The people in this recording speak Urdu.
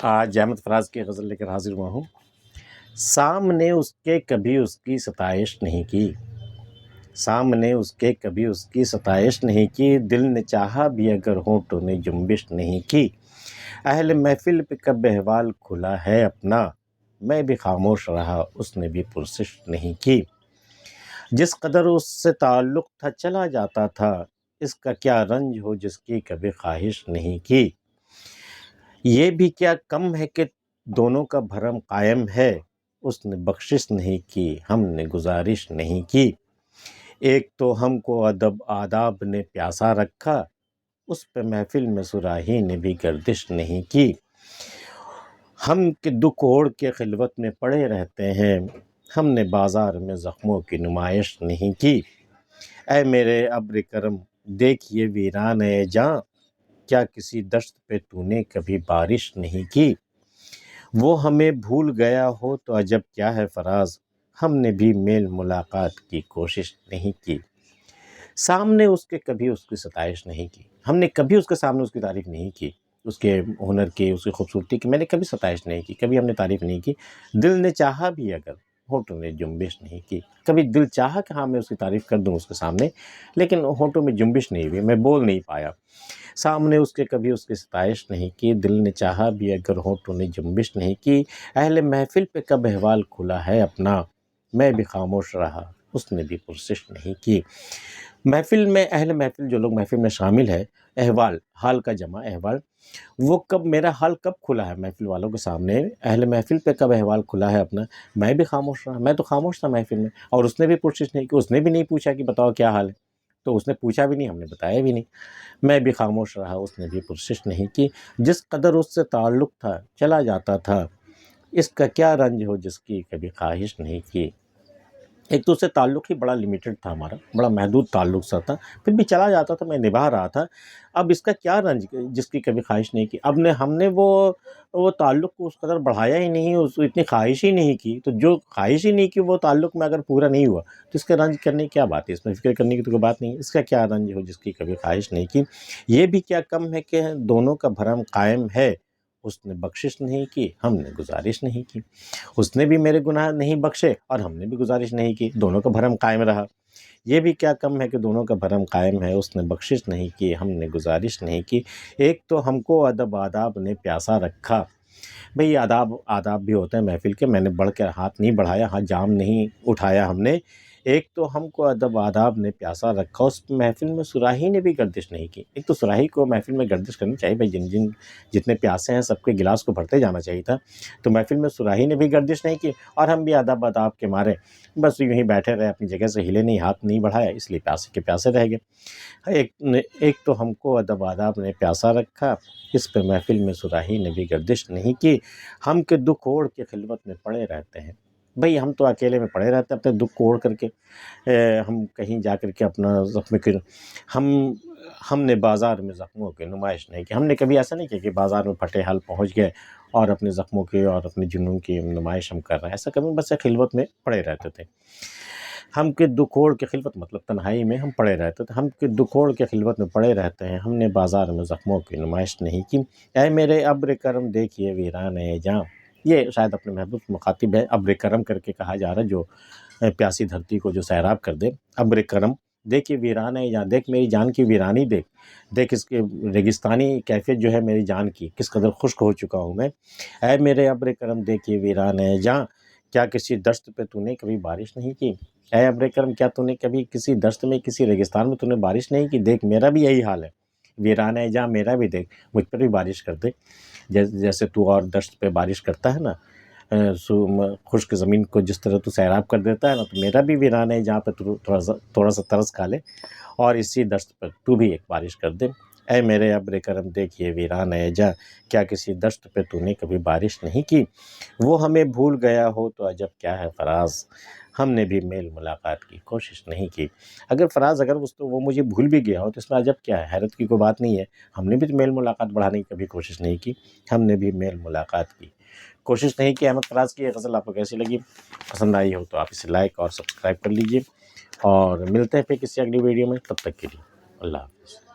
آج احمد فراز کی غزل لے کر حاضر ہوا ہوں۔ سامنے اس کے کبھی اس کی ستائش نہیں کی، سامنے اس کے کبھی اس کی ستائش نہیں کی، دل نے چاہا بھی اگر ہونٹوں نے جنبش نہیں کی۔ اہل محفل پہ کب احوال کھلا ہے اپنا، میں بھی خاموش رہا اس نے بھی پرسش نہیں کی۔ جس قدر اس سے تعلق تھا چلا جاتا تھا، اس کا کیا رنج ہو جس کی کبھی خواہش نہیں کی۔ یہ بھی کیا کم ہے کہ دونوں کا بھرم قائم ہے، اس نے بخشش نہیں کی ہم نے گزارش نہیں کی۔ ایک تو ہم کو ادب آداب نے پیاسا رکھا، اس پہ محفل میں صراحی نے بھی گردش نہیں کی۔ ہم کے دکھ اوڑھ کے خلوت میں پڑے رہتے ہیں، ہم نے بازار میں زخموں کی نمائش نہیں کی۔ اے میرے ابر کرم دیکھیے ویران اے جاں، کیا کسی دشت پہ تو نے کبھی بارش نہیں کی۔ وہ ہمیں بھول گیا ہو تو عجب کیا ہے فراز، ہم نے بھی میل ملاقات کی کوشش نہیں کی۔ سامنے اس کے کبھی اس کی ستائش نہیں کی، ہم نے کبھی اس کے سامنے اس کی تعریف نہیں کی، اس کے ہنر کی، اس کی خوبصورتی کی میں نے کبھی ستائش نہیں کی، کبھی ہم نے تعریف نہیں کی۔ دل نے چاہا بھی اگر ہونٹوں نے جنبش نہیں کی، کبھی دل چاہا کہ ہاں میں اس کی تعریف کر دوں اس کے سامنے، لیکن ہونٹوں میں جنبش نہیں ہوئی، میں بول نہیں پایا۔ سامنے اس کے کبھی اس کی ستائش نہیں کی، دل نے چاہا بھی اگر ہونٹوں نے جنبش نہیں کی۔ اہل محفل پہ کب احوال کھلا ہے اپنا، میں بھی خاموش رہا اس نے بھی پرسش نہیں کی۔ محفل میں اہل محفل جو لوگ محفل میں شامل ہے، احوال حال کا جمع احوال، وہ کب میرا حال کب کھلا ہے محفل والوں کے سامنے، اہل محفل پہ کب احوال کھلا ہے اپنا، میں بھی خاموش رہا، میں تو خاموش تھا محفل میں، اور اس نے بھی پرسش نہیں کی، اس نے بھی نہیں پوچھا کہ بتاؤ کیا حال ہے، تو اس نے پوچھا بھی نہیں، ہم نے بتایا بھی نہیں، میں بھی خاموش رہا اس نے بھی پرسش نہیں کی۔ جس قدر اس سے تعلق تھا چلا جاتا تھا، اس کا کیا رنج ہو جس کی کبھی خواہش نہیں کی۔ ایک تو اس سے تعلق ہی بڑا لیمیٹڈ تھا ہمارا، بڑا محدود تعلق سا تھا، پھر بھی چلا جاتا تھا، میں نبھا رہا تھا۔ اب اس کا کیا رنج جس کی کبھی خواہش نہیں کی، ہم نے وہ تعلق کو اس قدر بڑھایا ہی نہیں، اتنی خواہش ہی نہیں کی، تو جو خواہش ہی نہیں کی وہ تعلق میں اگر پورا نہیں ہوا تو اس کا رنج کرنے کی کیا بات ہے، اس میں فکر کرنے کی تو کوئی بات نہیں ہے۔ اس کا کیا رنج ہو جس کی کبھی خواہش نہیں کی۔ یہ بھی کیا کم ہے کہ دونوں کا بھرم قائم ہے، اس نے بخشش نہیں کی ہم نے گزارش نہیں کی۔ اس نے بھی میرے گناہ نہیں بخشے اور ہم نے بھی گزارش نہیں کی، دونوں کا بھرم قائم رہا۔ یہ بھی کیا کم ہے کہ دونوں کا بھرم قائم ہے، اس نے بخشش نہیں کی ہم نے گزارش نہیں کی۔ ایک تو ہم کو ادب آداب نے پیاسا رکھا، بھئی آداب بھی ہوتے ہیں محفل کے، میں نے بڑھ کے ہاتھ نہیں بڑھایا، ہاتھ جام نہیں اٹھایا ہم نے۔ ایک تو ہم کو ادب آداب نے پیاسا رکھا، اس محفل میں صراحی نے بھی گردش نہیں کی۔ ایک تو صراحی کو محفل میں گردش کرنی چاہیے، بھائی جتنے پیاسے ہیں سب کے گلاس کو بھرتے جانا چاہیے تھا، تو محفل میں صراحی نے بھی گردش نہیں کی، اور ہم بھی ادب آداب کے مارے بس یوں ہی بیٹھے رہے، اپنی جگہ سے ہلے نہیں، ہاتھ نہیں بڑھایا، اس لیے پیاسے کے پیاسے رہ گئے۔ ایک تو ہم کو ادب آداب نے پیاسا رکھا، اس پہ محفل میں صراحی نے بھی گردش نہیں کی۔ ہم کے دکھ اوڑھ کے خلوت میں پڑے رہتے ہیں، بھئی ہم تو اکیلے میں پڑے رہتے ہیں اپنے دکھ کو اوڑھ کر کے، ہم کہیں جا کر کے اپنا زخم کی ہم نے بازار میں زخموں کی نمائش نہیں کی۔ ہم نے کبھی ایسا نہیں کیا کہ بازار میں پھٹے حال پہنچ گئے اور اپنے زخموں کی اور اپنے جنون کی نمائش ہم کر رہے ہیں، ایسا کبھی، بس خلوت میں پڑے رہتے تھے۔ ہم کے دکھ اوڑھ کے خلوت مطلب تنہائی میں ہم پڑے رہتے تھے، ہم کے دکھ اوڑھ کے خلوت میں پڑے رہتے ہیں، ہم نے بازار میں زخموں کی نمائش نہیں کی۔ اے میرے ابر کرم دیکھیے ویران اے جاں، یہ شاید اپنے محبوب مخاطب ہے، ابر کرم کر کے کہا جا رہا ہے، جو پیاسی دھرتی کو جو سیراب کر دے۔ ابر کرم دیکھیے ویران اے جاں، دیکھ میری جان کی ویرانی، دیکھ اس کے ریگستانی کیفیت جو ہے میری جان کی، کس قدر خشک ہو چکا ہوں میں۔ اے میرے ابر کرم دیکھیے ویران اے جاں، کیا کسی دشت پہ تو نے کبھی بارش نہیں کی۔ اے ابر کرم کیا تو نے کبھی کسی دشت میں، کسی ریگستان میں تو نے بارش نہیں کی، دیکھ میرا بھی یہی حال ہے، ویران اے جاں میرا بھی دیکھ، مجھ پر بھی بارش کر دے، جیسے تو اور دشت پہ بارش کرتا ہے نا، خشک زمین کو جس طرح تو سیراب کر دیتا ہے نا، تو میرا بھی ویران ہے جہاں پہ تھوڑا سا ترس کھا لے، اور اسی دشت پر تو بھی ایک بارش کر دے۔ اے میرے ابر کرم دیکھیے ویران اے جاں، کیا کسی دشت پہ تو نے کبھی بارش نہیں کی۔ وہ ہمیں بھول گیا ہو تو عجب کیا ہے فراز، ہم نے بھی میل ملاقات کی کوشش نہیں کی۔ اگر فراز وہ مجھے بھول بھی گیا ہو تو اس میں عجب کیا ہے، حیرت کی کوئی بات نہیں ہے، ہم نے بھی تو میل ملاقات بڑھانے کی کبھی کوشش نہیں کی، ہم نے بھی میل ملاقات کی کوشش نہیں کی۔ احمد فراز کی یہ غزل آپ کو کیسی لگی؟ پسند آئی ہو تو آپ اسے لائک اور سبسکرائب کر لیجئے، اور ملتے ہیں پھر کسی اگلی ویڈیو میں، تب تک کے لیے اللہ حافظ۔